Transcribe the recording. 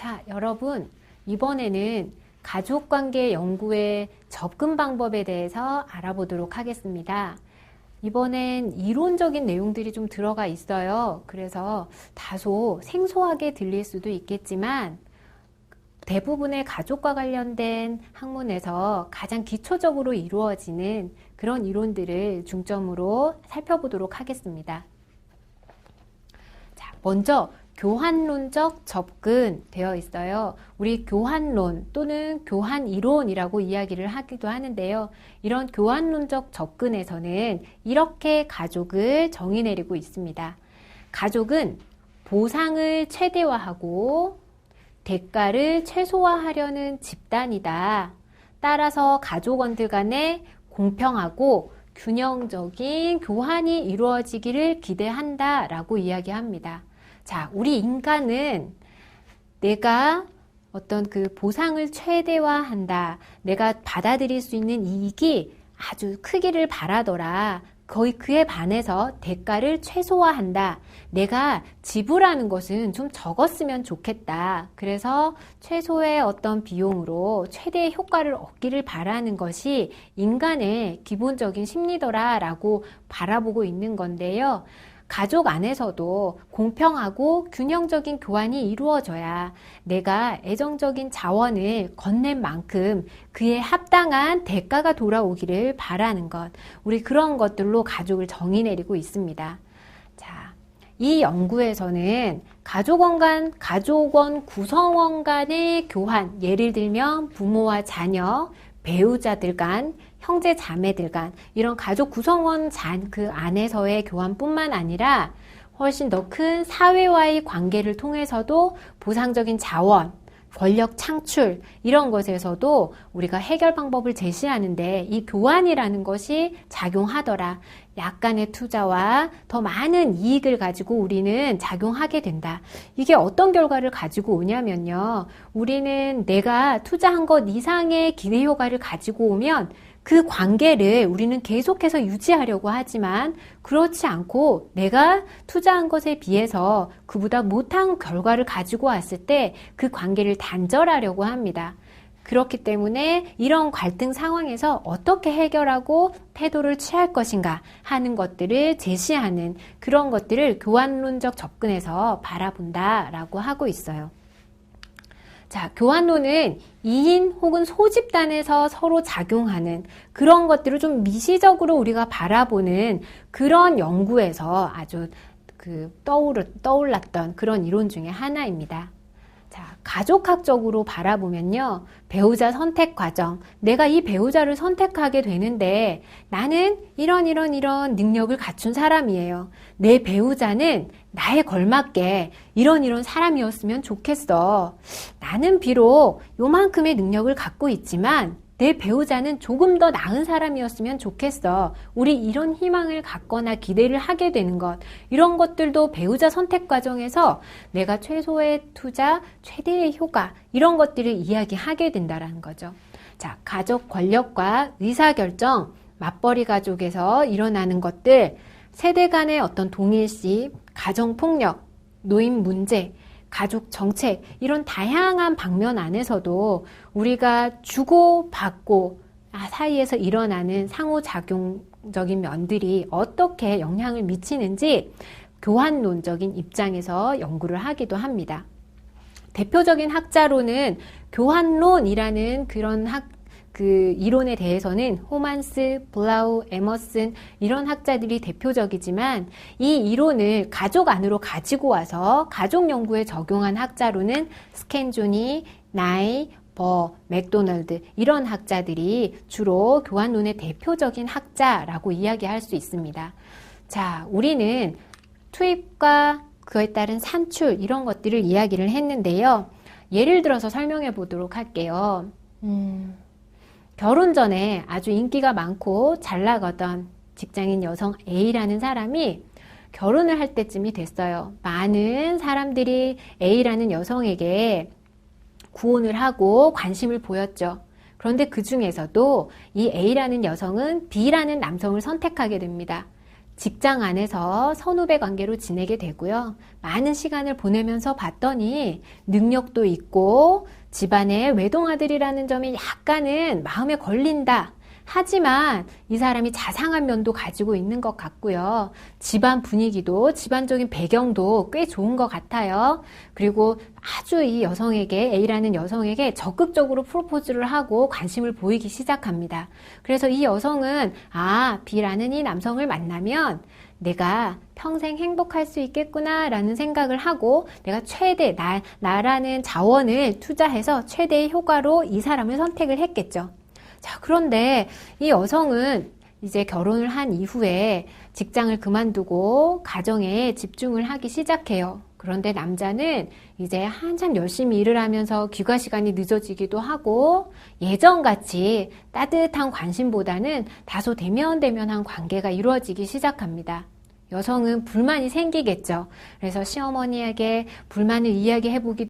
자, 여러분, 이번에는 가족관계 연구의 접근 방법에 대해서 알아보도록 하겠습니다. 이번엔 이론적인 내용들이 좀 들어가 있어요. 그래서 다소 생소하게 들릴 수도 있겠지만 대부분의 가족과 관련된 학문에서 가장 기초적으로 이루어지는 그런 이론들을 중점으로 살펴보도록 하겠습니다. 자, 먼저 교환론적 접근 되어 있어요. 우리 교환론 또는 교환이론이라고 이야기를 하기도 하는데요. 이런 교환론적 접근에서는 이렇게 가족을 정의 내리고 있습니다. 가족은 보상을 최대화하고 대가를 최소화하려는 집단이다. 따라서 가족원들 간에 공평하고 균형적인 교환이 이루어지기를 기대한다 라고 이야기합니다. 자, 우리 인간은 내가 어떤 그 보상을 최대화한다. 내가 받아들일 수 있는 이익이 아주 크기를 바라더라. 거의 그에 반해서 대가를 최소화한다. 내가 지불하는 것은 좀 적었으면 좋겠다. 그래서 최소의 어떤 비용으로 최대의 효과를 얻기를 바라는 것이 인간의 기본적인 심리더라라고 바라보고 있는 건데요. 가족 안에서도 공평하고 균형적인 교환이 이루어져야 내가 애정적인 자원을 건넨 만큼 그에 합당한 대가가 돌아오기를 바라는 것. 우리 그런 것들로 가족을 정의 내리고 있습니다. 자, 이 연구에서는 가족원 구성원 간의 교환, 예를 들면 부모와 자녀, 배우자들 간, 형제 자매들 간 이런 가족 구성원 그 안에서의 교환뿐만 아니라 훨씬 더 큰 사회와의 관계를 통해서도 보상적인 자원, 권력 창출 이런 것에서도 우리가 해결 방법을 제시하는데 이 교환이라는 것이 작용하더라. 약간의 투자와 더 많은 이익을 가지고 우리는 작용하게 된다. 이게 어떤 결과를 가지고 오냐면요. 우리는 내가 투자한 것 이상의 기대 효과를 가지고 오면 그 관계를 우리는 계속해서 유지하려고 하지만 그렇지 않고 내가 투자한 것에 비해서 그보다 못한 결과를 가지고 왔을 때 그 관계를 단절하려고 합니다. 그렇기 때문에 이런 갈등 상황에서 어떻게 해결하고 태도를 취할 것인가 하는 것들을 제시하는 그런 것들을 교환론적 접근에서 바라본다라고 하고 있어요. 자, 교환론은 2인 혹은 소집단에서 서로 작용하는 그런 것들을 좀 미시적으로 우리가 바라보는 그런 연구에서 아주 떠올랐던 그런 이론 중에 하나입니다. 자, 가족학적으로 바라보면요. 배우자 선택 과정. 내가 이 배우자를 선택하게 되는데 나는 이런 능력을 갖춘 사람이에요. 내 배우자는 나에 걸맞게 이런 사람이었으면 좋겠어. 나는 비록 요만큼의 능력을 갖고 있지만 내 배우자는 조금 더 나은 사람이었으면 좋겠어. 우리 이런 희망을 갖거나 기대를 하게 되는 것. 이런 것들도 배우자 선택 과정에서 내가 최소의 투자, 최대의 효과 이런 것들을 이야기하게 된다는 거죠. 자, 가족 권력과 의사결정, 맞벌이 가족에서 일어나는 것들, 세대 간의 어떤 동일시, 가정폭력, 노인 문제, 가족 정책 이런 다양한 방면 안에서도 우리가 주고받고 사이에서 일어나는 상호작용적인 면들이 어떻게 영향을 미치는지 교환론적인 입장에서 연구를 하기도 합니다. 대표적인 학자로는 교환론이라는 그런 그 이론에 대해서는 호만스, 블라우, 에머슨 이런 학자들이 대표적이지만 이 이론을 가족 안으로 가지고 와서 가족 연구에 적용한 학자로는 스캔조니, 나이, 맥도널드 이런 학자들이 주로 교환론의 대표적인 학자라고 이야기할 수 있습니다. 자, 우리는 투입과 그에 따른 산출 이런 것들을 이야기를 했는데요. 예를 들어서 설명해 보도록 할게요. 결혼 전에 아주 인기가 많고 잘 나가던 직장인 여성 A라는 사람이 결혼을 할 때쯤이 됐어요. 많은 사람들이 A라는 여성에게 구혼을 하고 관심을 보였죠. 그런데 그 중에서도 이 A라는 여성은 B라는 남성을 선택하게 됩니다. 직장 안에서 선후배 관계로 지내게 되고요. 많은 시간을 보내면서 봤더니 능력도 있고 집안의 외동아들이라는 점이 약간은 마음에 걸린다. 하지만 이 사람이 자상한 면도 가지고 있는 것 같고요. 집안 분위기도, 집안적인 배경도 꽤 좋은 것 같아요. 그리고 아주 이 여성에게, A라는 여성에게 적극적으로 프로포즈를 하고 관심을 보이기 시작합니다. 그래서 이 여성은 B라는 이 남성을 만나면 내가 평생 행복할 수 있겠구나 라는 생각을 하고 내가 최대, 나라는 자원을 투자해서 최대의 효과로 이 사람을 선택을 했겠죠. 자, 그런데 이 여성은 이제 결혼을 한 이후에 직장을 그만두고 가정에 집중을 하기 시작해요. 그런데 남자는 이제 한참 열심히 일을 하면서 귀가 시간이 늦어지기도 하고 예전같이 따뜻한 관심보다는 다소 대면대면한 관계가 이루어지기 시작합니다. 여성은 불만이 생기겠죠. 그래서 시어머니에게 불만을 이야기해보기도